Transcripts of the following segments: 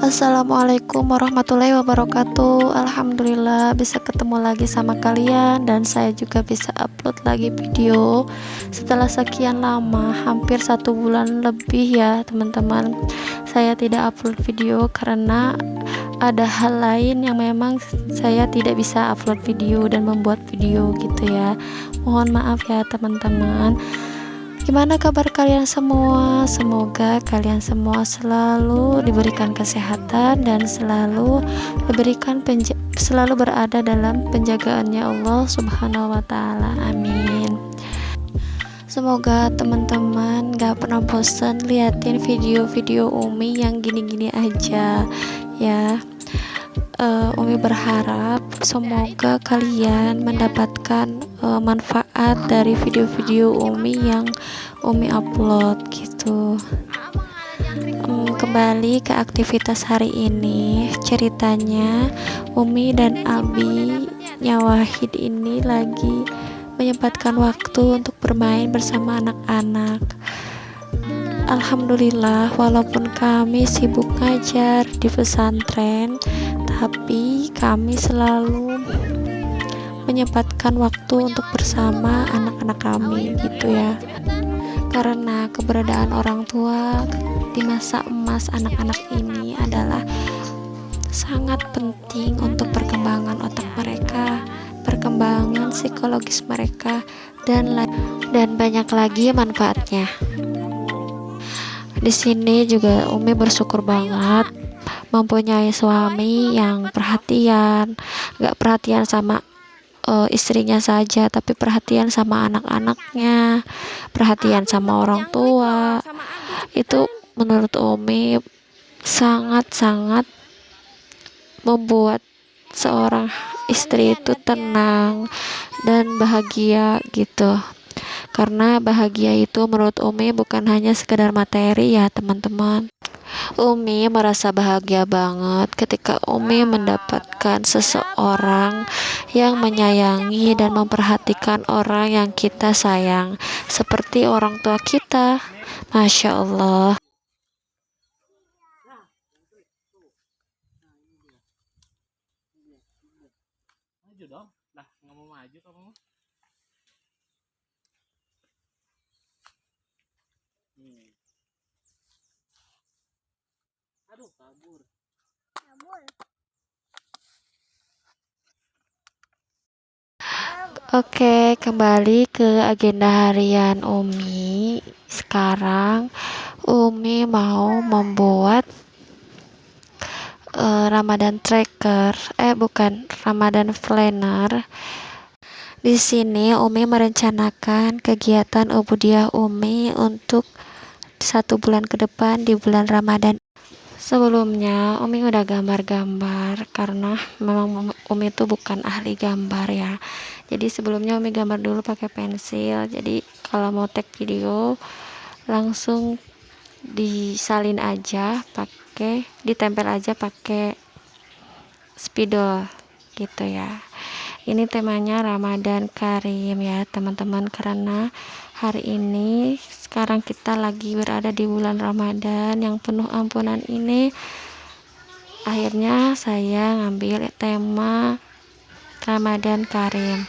Assalamualaikum warahmatullahi wabarakatuh. Alhamdulillah bisa ketemu lagi sama kalian, dan saya juga bisa upload lagi video setelah sekian lama, hampir 1 bulan lebih ya teman-teman. Saya tidak upload video karena ada hal lain yang memang saya tidak bisa upload video dan membuat video gitu ya. Mohon maaf ya teman-teman. Gimana kabar kalian semua? Semoga kalian semua selalu diberikan kesehatan dan selalu berada dalam penjagaannya Allah Subhanahu wa taala. Amin. Semoga teman-teman gak pernah bosan liatin video-video Umi yang gini-gini aja ya. Umi berharap semoga kalian mendapatkan manfaat dari video-video Umi yang Umi upload gitu. Kembali ke aktivitas hari ini. Ceritanya Umi dan Abi Nyawahid ini lagi menyempatkan waktu untuk bermain bersama anak-anak. Alhamdulillah, walaupun kami sibuk ngajar di pesantren, tapi kami selalu menyempatkan waktu untuk bersama anak-anak kami gitu ya. Karena keberadaan orang tua di masa emas anak-anak ini adalah sangat penting untuk perkembangan otak mereka, perkembangan psikologis mereka, dan banyak lagi manfaatnya. Di sini juga Umi bersyukur banget mempunyai suami yang perhatian, gak perhatian sama istrinya saja, tapi perhatian sama anak-anaknya, perhatian sama orang tua. Itu menurut Umi sangat-sangat membuat seorang istri itu tenang dan bahagia gitu. Karena bahagia itu menurut Umi bukan hanya sekedar materi ya teman-teman. Umi merasa bahagia banget ketika Umi mendapatkan seseorang yang menyayangi dan memperhatikan orang yang kita sayang, seperti orang tua kita. Masya Allah. Maju dong, lah nggak mau maju kamu. Aduh, kabur. Oke, kembali ke agenda harian Umi. Sekarang Umi mau membuat Ramadan tracker, bukan Ramadan planner. Di sini Umi merencanakan kegiatan ubudiyah Umi untuk 1 bulan ke depan di bulan Ramadan. Sebelumnya Umi udah gambar-gambar karena memang Umi itu bukan ahli gambar ya. Jadi sebelumnya Umi gambar dulu pakai pensil. Jadi kalau mau tag video langsung disalin aja ditempel aja pakai spidol gitu ya. Ini temanya Ramadan Karim ya teman-teman, karena hari ini sekarang kita lagi berada di bulan Ramadan yang penuh ampunan ini. Akhirnya saya ngambil tema Ramadan Karim.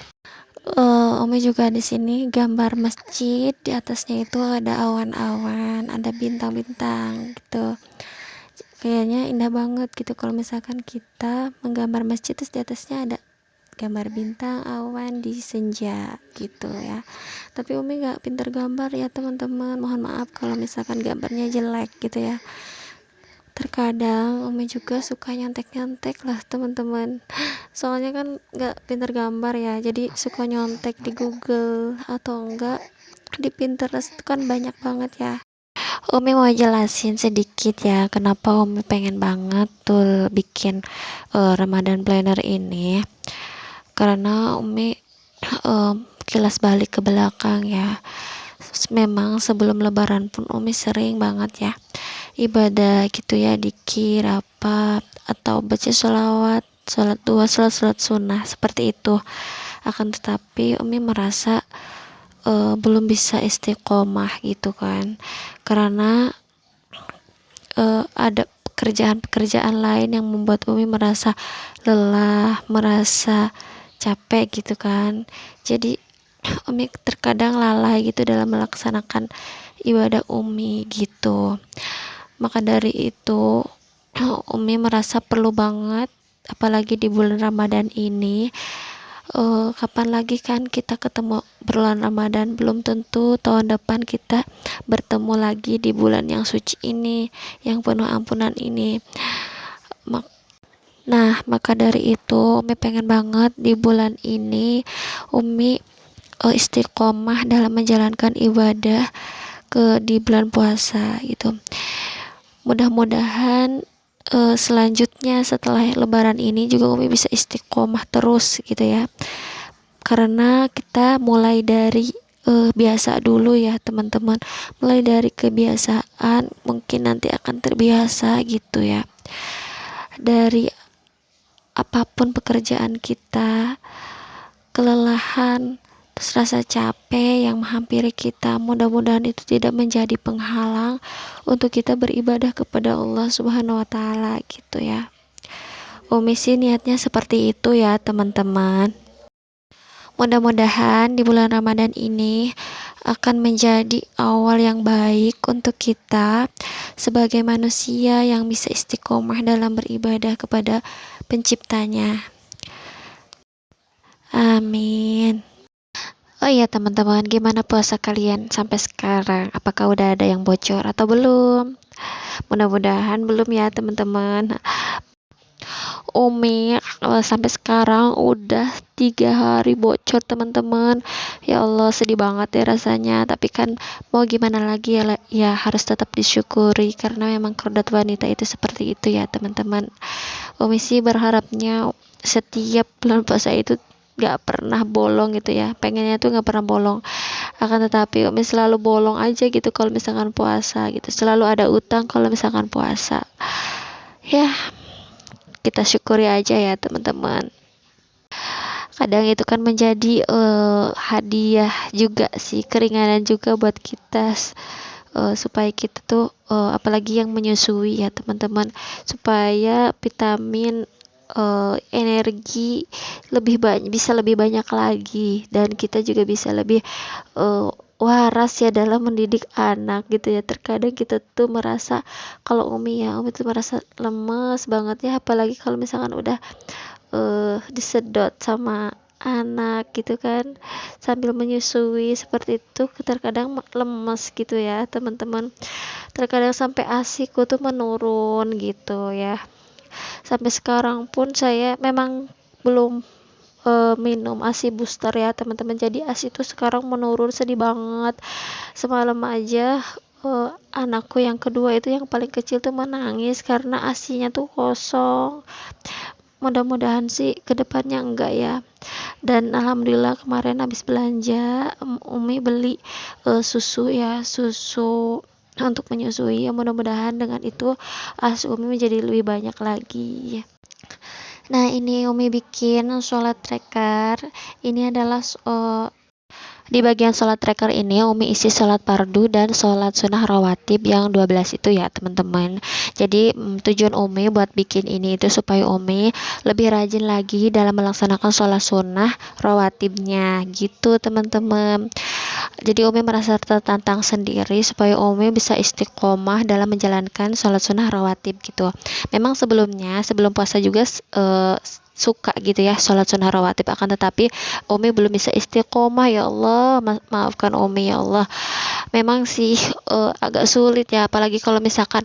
Umi juga di sini gambar masjid, di atasnya itu ada awan-awan, ada bintang-bintang gitu. Kayaknya indah banget gitu kalau misalkan kita menggambar masjid terus di atasnya ada gambar bintang, awan di senja gitu ya. Tapi Umi gak pinter gambar ya teman-teman, mohon maaf kalau misalkan gambarnya jelek gitu ya. Terkadang Umi juga suka nyontek-nyontek lah teman-teman, soalnya kan gak pinter gambar ya, jadi suka nyontek di Google atau enggak di Pinterest, itu kan banyak banget ya. Umi mau jelasin sedikit ya kenapa Umi pengen banget tuh bikin Ramadan planner ini. Karena Umi kilas balik ke belakang ya, memang sebelum lebaran pun Umi sering banget ya ibadah gitu ya, dikir apa atau baca sholawat, sholat dua, sholat sunnah seperti itu. Akan tetapi Umi merasa belum bisa istiqomah gitu kan, karena ada pekerjaan-pekerjaan lain yang membuat Umi merasa lelah, merasa capek gitu kan. Jadi Umi terkadang lalai gitu dalam melaksanakan ibadah Umi gitu. Maka dari itu Umi merasa perlu banget, apalagi di bulan Ramadan ini. Kapan lagi kan kita ketemu bulan Ramadan, belum tentu tahun depan kita bertemu lagi di bulan yang suci ini, yang penuh ampunan ini. Nah, maka dari itu Umi pengen banget di bulan ini Umi istiqomah dalam menjalankan ibadah di bulan puasa gitu. Mudah-mudahan selanjutnya setelah lebaran ini juga Umi bisa istiqomah terus gitu ya, karena kita mulai dari biasa dulu ya teman-teman, mulai dari kebiasaan mungkin nanti akan terbiasa gitu ya. Dari apapun pekerjaan kita, kelelahan, terus rasa capek yang menghampiri kita, mudah-mudahan itu tidak menjadi penghalang untuk kita beribadah kepada Allah Subhanahu wa Ta'ala gitu ya. Umi sih niatnya seperti itu ya teman-teman. Mudah-mudahan di bulan Ramadan ini akan menjadi awal yang baik untuk kita sebagai manusia yang bisa istiqomah dalam beribadah kepada penciptanya. Amin. Oh iya teman-teman, gimana puasa kalian sampai sekarang? Apakah udah ada yang bocor atau belum? Mudah-mudahan belum ya teman-teman. Umi sampai sekarang udah 3 hari bocor teman-teman. Ya Allah, sedih banget ya rasanya. Tapi kan mau gimana lagi ya, ya harus tetap disyukuri karena memang kodrat wanita itu seperti itu ya teman-teman. Umi sih berharapnya setiap bulan puasa itu gak pernah bolong gitu ya, pengennya tuh gak pernah bolong. Akan tetapi Umi selalu bolong aja gitu kalau misalkan puasa gitu, selalu ada utang kalau misalkan puasa ya. Kita syukuri aja ya teman-teman. Kadang itu kan menjadi hadiah juga sih, keringanan juga buat kita, supaya kita tuh apalagi yang menyusui ya teman-teman, supaya vitamin energi bisa lebih banyak lagi, dan kita juga bisa lebih waras ya dalam mendidik anak gitu ya. Terkadang kita tuh merasa, kalau Umi tuh merasa lemes banget ya, apalagi kalau misalkan udah disedot sama anak gitu kan sambil menyusui seperti itu, terkadang lemes gitu ya teman-teman. Terkadang sampai ASIku tuh menurun gitu ya. Sampai sekarang pun saya memang belum minum ASI booster ya teman-teman, jadi ASI itu sekarang menurun, sedih banget. Semalam aja anakku yang kedua itu yang paling kecil tuh menangis karena ASInya tuh kosong. Mudah-mudahan sih kedepannya enggak ya. Dan alhamdulillah kemarin habis belanja Umi beli susu untuk menyusui ya. Mudah-mudahan dengan itu ASI Umi menjadi lebih banyak lagi. Nah, ini Umi bikin sholat tracker. Ini adalah di bagian sholat tracker ini Umi isi sholat fardu dan sholat sunnah rawatib yang 12 itu ya teman-teman. Jadi tujuan Umi buat bikin ini itu supaya Umi lebih rajin lagi dalam melaksanakan sholat sunnah rawatibnya gitu teman-teman. Jadi Umi merasa tertantang sendiri supaya Umi bisa istiqomah dalam menjalankan sholat sunnah rawatib gitu. Memang sebelum puasa juga suka gitu ya sholat sunnah rawatib, akan tetapi Umi belum bisa istiqomah. Ya Allah, maafkan Umi ya Allah. Memang sih agak sulit ya, apalagi kalau misalkan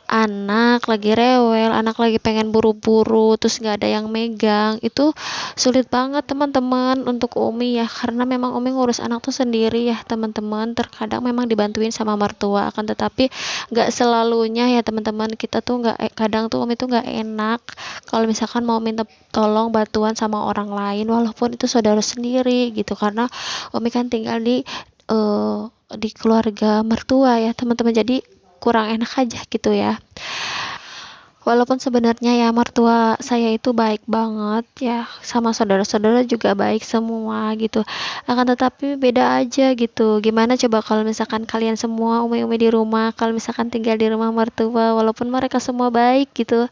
anak lagi rewel, anak lagi pengen buru-buru terus nggak ada yang megang, itu sulit banget teman-teman untuk Umi ya, karena memang Umi ngurus anak tuh sendiri ya teman-teman. Terkadang memang dibantuin sama mertua, akan tetapi nggak selalunya ya teman-teman. Kita tuh kadang tuh Umi tuh nggak enak kalau misalkan mau minta tolong bantuan sama orang lain walaupun itu saudara sendiri gitu, karena Umi kan tinggal di keluarga mertua ya teman-teman, jadi kurang enak aja gitu ya. Walaupun sebenarnya ya mertua saya itu baik banget ya, sama saudara-saudara juga baik semua gitu. Akan tetapi beda aja gitu. Gimana coba kalau misalkan kalian semua umi-umi di rumah, kalau misalkan tinggal di rumah mertua, walaupun mereka semua baik gitu,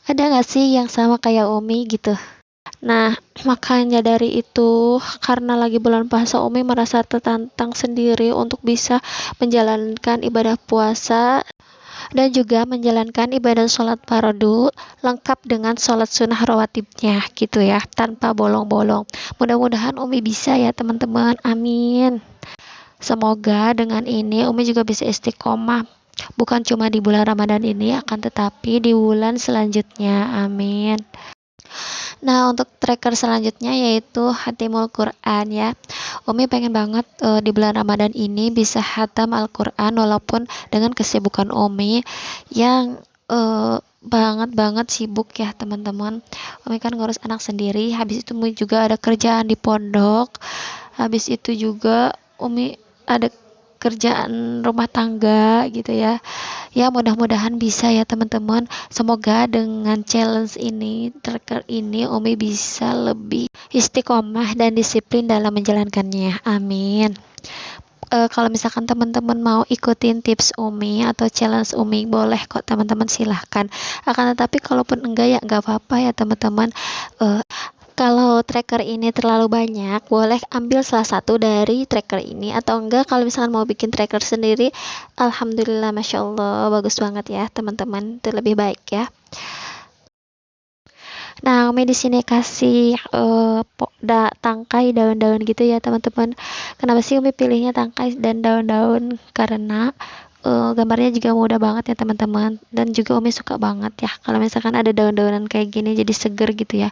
ada nggak sih yang sama kayak Umi gitu? Nah, makanya dari itu, karena lagi bulan puasa, Umi merasa tertantang sendiri untuk bisa menjalankan ibadah puasa dan juga menjalankan ibadah sholat fardu lengkap dengan sholat sunnah rawatibnya gitu ya, tanpa bolong-bolong. Mudah-mudahan Umi bisa ya teman-teman, amin. Semoga dengan ini Umi juga bisa istiqomah, bukan cuma di bulan Ramadan ini, akan tetapi di bulan selanjutnya, amin. Nah, untuk tracker selanjutnya yaitu Hatimul Quran ya. Umi pengen banget di bulan Ramadan ini bisa hatam Al-Quran walaupun dengan kesibukan Umi yang banget sibuk ya teman-teman. Umi kan ngurus anak sendiri, habis itu Umi juga ada kerjaan di pondok, habis itu juga Umi ada kerjaan rumah tangga gitu ya. Ya mudah-mudahan bisa ya teman-teman. Semoga dengan challenge ini, tracker ini, Umi bisa lebih istiqomah dan disiplin dalam menjalankannya. Amin. Kalau misalkan teman-teman mau ikutin tips Umi atau challenge Umi, boleh kok teman-teman, silahkan. Akan tetapi kalaupun enggak ya enggak apa-apa ya teman-teman. Kalau tracker ini terlalu banyak, boleh ambil salah satu dari tracker ini, atau enggak kalau misalkan mau bikin tracker sendiri, alhamdulillah masya Allah bagus banget ya teman-teman, itu lebih baik ya. Nah, Umi di sini kasih tangkai daun-daun gitu ya teman-teman. Kenapa sih Umi pilihnya tangkai dan daun-daun? Karena gambarnya juga mudah banget ya teman-teman, dan juga Umi suka banget ya kalau misalkan ada daun-daunan kayak gini, jadi seger gitu ya.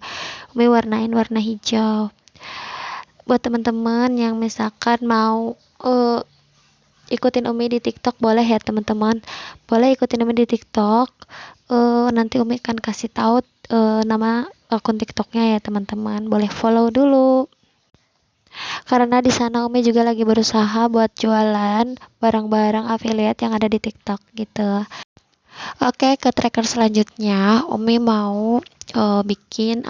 Umi warnain warna hijau. Buat teman-teman yang misalkan mau ikutin Umi di TikTok, boleh ya teman-teman, boleh ikutin Umi di TikTok. Nanti Umi akan kasih tahu nama akun TikToknya ya teman-teman, boleh follow dulu karena di sana Umi juga lagi berusaha buat jualan barang-barang affiliate yang ada di TikTok gitu. Oke, ke tracker selanjutnya Umi mau bikin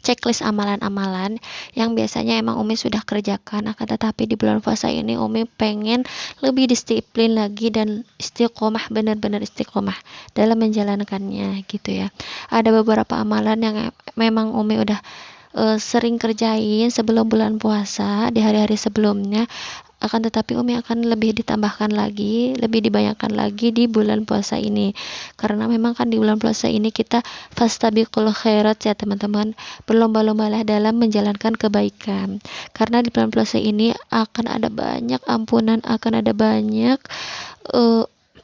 checklist amalan-amalan yang biasanya emang Umi sudah kerjakan, akan tetapi di bulan puasa ini Umi pengen lebih disiplin lagi dan istiqomah, benar-benar istiqomah dalam menjalankannya gitu ya. Ada beberapa amalan yang memang Umi udah sering kerjain sebelum bulan puasa di hari-hari sebelumnya, akan tetapi Umi akan lebih ditambahkan lagi, lebih dibanyakan lagi di bulan puasa ini, karena memang kan di bulan puasa ini kita fastabiqul khairat ya teman-teman, berlomba-lombalah dalam menjalankan kebaikan, karena di bulan puasa ini akan ada banyak ampunan, akan ada banyak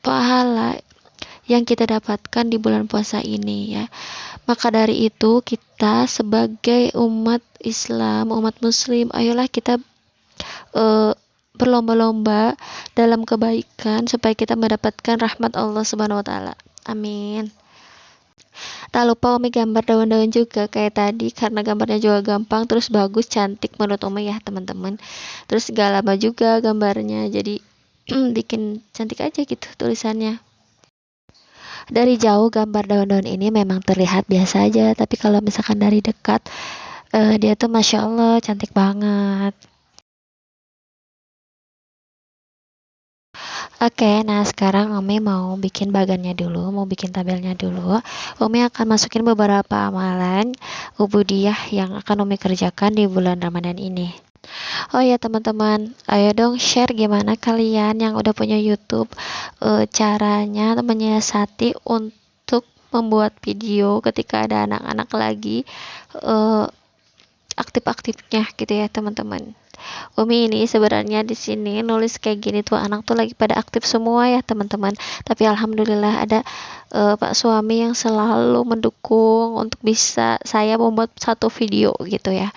pahala yang kita dapatkan di bulan puasa ini ya. Maka dari itu kita sebagai umat Islam, umat muslim, ayolah kita berlomba-lomba dalam kebaikan supaya kita mendapatkan rahmat Allah Subhanahu wa taala. Amin. Tak lupa Umi gambar daun-daun juga kayak tadi, karena gambarnya juga gampang, terus bagus, cantik menurut Umi ya teman-teman. Terus gak lama juga gambarnya, jadi bikin cantik aja gitu tulisannya. Dari jauh gambar daun-daun ini memang terlihat biasa aja, tapi kalau misalkan dari dekat dia tuh masya Allah cantik banget. Oke, nah sekarang Umi mau bikin bagannya dulu, mau bikin tabelnya dulu. Umi akan masukin beberapa amalan ubudiyah yang akan Umi kerjakan di bulan Ramadan ini. Oh ya teman-teman, ayo dong share gimana kalian yang udah punya YouTube, caranya menyiasati untuk membuat video ketika ada anak-anak lagi aktif-aktifnya gitu ya teman-teman. Umi ini sebenarnya di sini nulis kayak gini tuh anak tuh lagi pada aktif semua ya teman-teman. Tapi alhamdulillah ada Pak suami yang selalu mendukung untuk bisa saya membuat satu video gitu ya.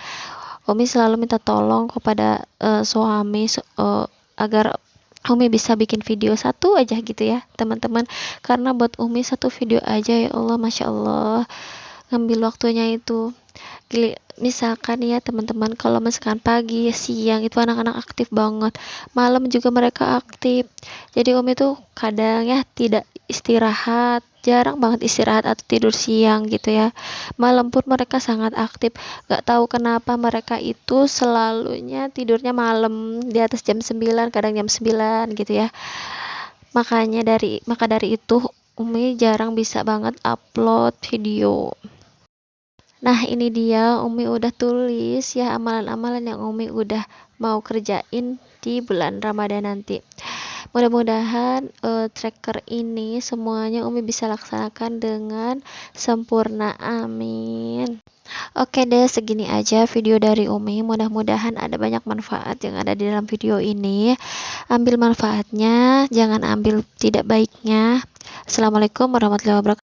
Umi selalu minta tolong kepada suami agar Umi bisa bikin video satu aja gitu ya teman-teman. Karena buat Umi satu video aja ya Allah, masya Allah, ngambil waktunya itu. Misalkan ya teman-teman, kalau misalkan pagi siang itu anak-anak aktif banget, malam juga mereka aktif, jadi Umi tuh kadang ya tidak istirahat, jarang banget istirahat atau tidur siang gitu ya. Malam pun mereka sangat aktif, gak tahu kenapa mereka itu selalunya tidurnya malam di atas jam 9, kadang jam 9 gitu ya. Maka dari itu Umi jarang bisa banget upload video. Nah, ini dia Umi udah tulis ya amalan-amalan yang Umi udah mau kerjain di bulan Ramadan nanti. Mudah-mudahan tracker ini semuanya Umi bisa laksanakan dengan sempurna. Amin. Oke deh, segini aja video dari Umi. Mudah-mudahan ada banyak manfaat yang ada di dalam video ini. Ambil manfaatnya, jangan ambil tidak baiknya. Assalamualaikum warahmatullahi wabarakatuh.